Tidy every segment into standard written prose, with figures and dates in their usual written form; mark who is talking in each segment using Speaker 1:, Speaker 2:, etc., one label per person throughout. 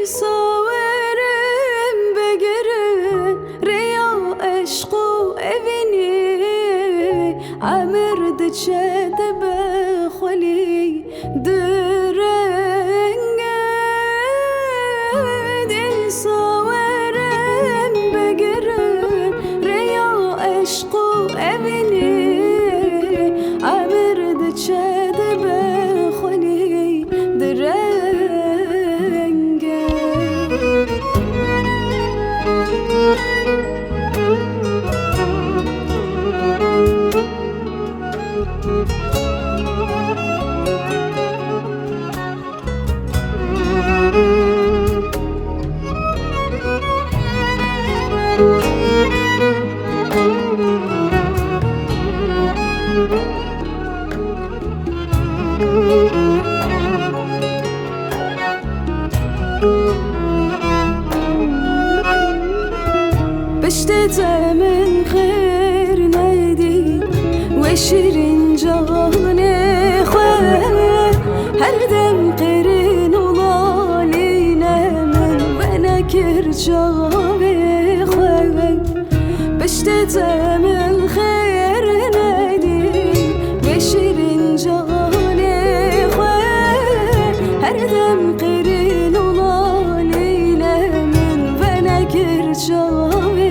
Speaker 1: صورم بگرن ریا عشق و evini عمرد چه بخولی درنگه دل صورم بگرن ریا عشق و evini عمرد چه بخولی درنگه بشتت من خير نادي وشيرين جاني خواه هر دم قرين ولالينا من بنكر جاوي خواه بشتت من خير نادي وشيرين جاني خواه هر دم قرين ولالينا من بنكر جاوي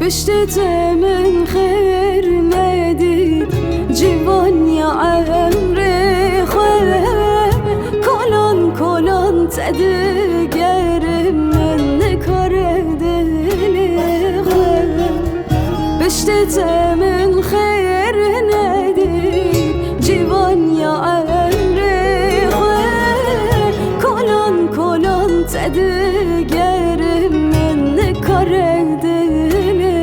Speaker 1: بشتت من خير نادي جيوان يا عمري خواه كلان كلان تدقر من نكر دلي خواه بشتت من خير نادي جيوان يا عمري خواه كلان كلان تدقر من نكر دلي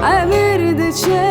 Speaker 1: عمرد چه